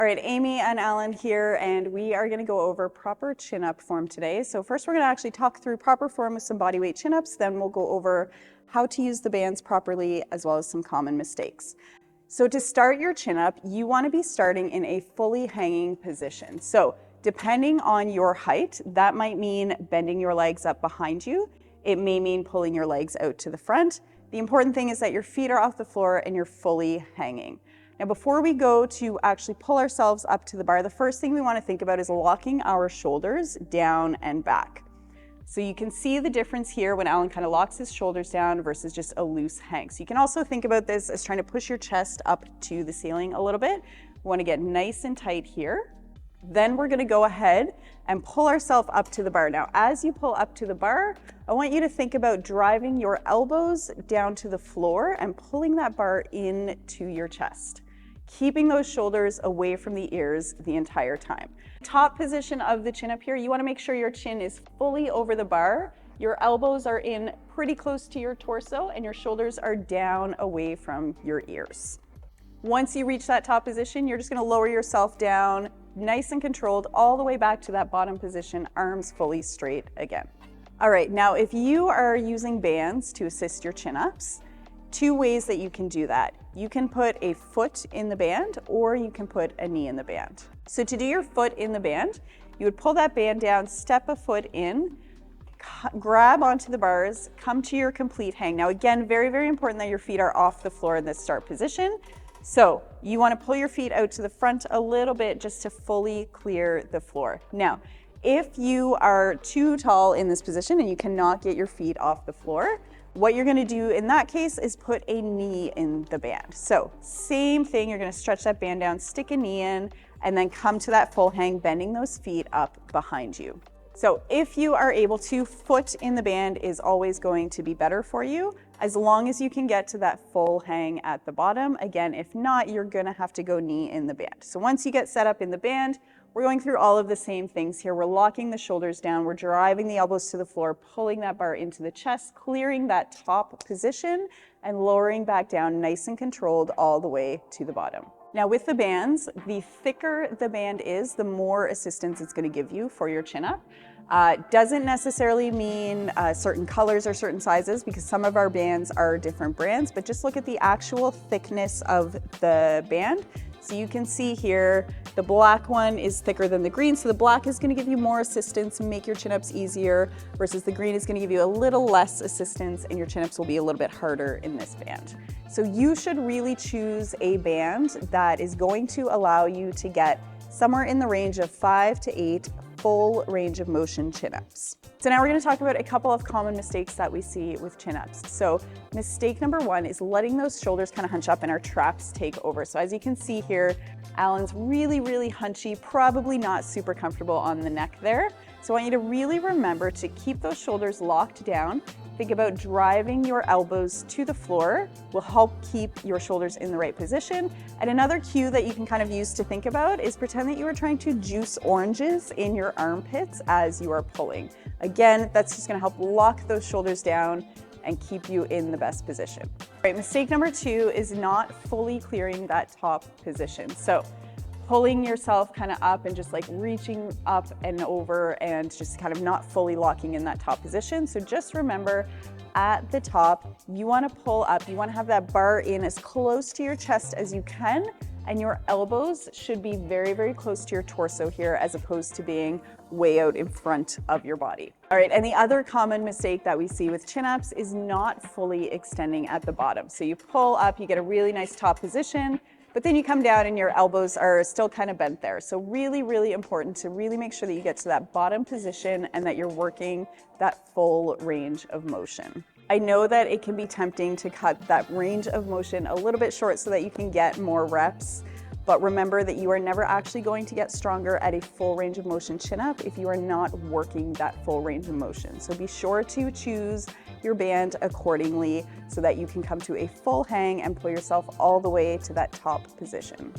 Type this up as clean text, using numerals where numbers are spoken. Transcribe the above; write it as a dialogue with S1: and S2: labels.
S1: All right, Amy and Alan here, and we are gonna go over proper chin-up form today. So first we're gonna actually talk through proper form with some bodyweight chin-ups, then we'll go over how to use the bands properly, as well as some common mistakes. So to start your chin-up, you wanna be starting in a fully hanging position. So depending on your height, that might mean bending your legs up behind you. It may mean pulling your legs out to the front. The important thing is that your feet are off the floor and you're fully hanging. Now, before we go to actually pull ourselves up to the bar, the first thing we want to think about is locking our shoulders down and back. So you can see the difference here when Alan kind of locks his shoulders down versus just a loose hang. So you can also think about this as trying to push your chest up to the ceiling a little bit. We want to get nice and tight here. Then we're going to go ahead and pull ourselves up to the bar. Now, as you pull up to the bar, I want you to think about driving your elbows down to the floor and pulling that bar into your chest, keeping those shoulders away from the ears the entire time. Top position of the chin up here, you want to make sure your chin is fully over the bar. Your elbows are in pretty close to your torso and your shoulders are down away from your ears. Once you reach that top position, you're just going to lower yourself down, nice and controlled, all the way back to that bottom position, arms fully straight again. All right, now if you are using bands to assist your chin-ups, two ways that you can do that. You can put a foot in the band or you can put a knee in the band. So to do your foot in the band, you would pull that band down, step a foot in, grab onto the bars, come to your complete hang. Now again, very, very important that your feet are off the floor in this start position. So you want to pull your feet out to the front a little bit just to fully clear the floor. Now, if you are too tall in this position and you cannot get your feet off the floor, what you're going to do in that case is put a knee in the band. So same thing, you're going to stretch that band down, stick a knee in, and then come to that full hang, bending those feet up behind you. So if you are able to, foot in the band is always going to be better for you, as long as you can get to that full hang at the bottom. Again, if not, you're going to have to go knee in the band. So once you get set up in the band, we're going through all of the same things here. We're locking the shoulders down, we're driving the elbows to the floor, pulling that bar into the chest, clearing that top position, and lowering back down nice and controlled all the way to the bottom. Now with the bands, the thicker the band is, the more assistance it's going to give you for your chin up. Doesn't necessarily mean certain colors or certain sizes, because some of our bands are different brands, but just look at the actual thickness of the band. So you can see here, the black one is thicker than the green. So the black is going to give you more assistance and make your chin-ups easier, versus the green is going to give you a little less assistance and your chin-ups will be a little bit harder in this band. So you should really choose a band that is going to allow you to get somewhere in the range of 5 to 8 full range of motion chin-ups. So now we're going to talk about a couple of common mistakes that we see with chin-ups. So mistake number one is letting those shoulders kind of hunch up and our traps take over. So as you can see here, Alan's really, really hunchy, probably not super comfortable on the neck there. So I want you to really remember to keep those shoulders locked down. Think about driving your elbows to the floor will help keep your shoulders in the right position. And another cue that you can kind of use to think about is pretend that you are trying to juice oranges in your armpits as you are pulling. Again, that's just going to help lock those shoulders down and keep you in the best position. All right, mistake number two is not fully clearing that top position. So pulling yourself kind of up and just like reaching up and over and just kind of not fully locking in that top position. So just remember, at the top, you want to pull up, you want to have that bar in as close to your chest as you can, and your elbows should be very, very close to your torso here, as opposed to being way out in front of your body. All right, and the other common mistake that we see with chin-ups is not fully extending at the bottom. So you pull up, you get a really nice top position, but then you come down and your elbows are still kind of bent there. So really, really important to really make sure that you get to that bottom position and that you're working that full range of motion. I know that it can be tempting to cut that range of motion a little bit short so that you can get more reps, but remember that you are never actually going to get stronger at a full range of motion chin-up if you are not working that full range of motion. So be sure to choose your band accordingly so that you can come to a full hang and pull yourself all the way to that top position.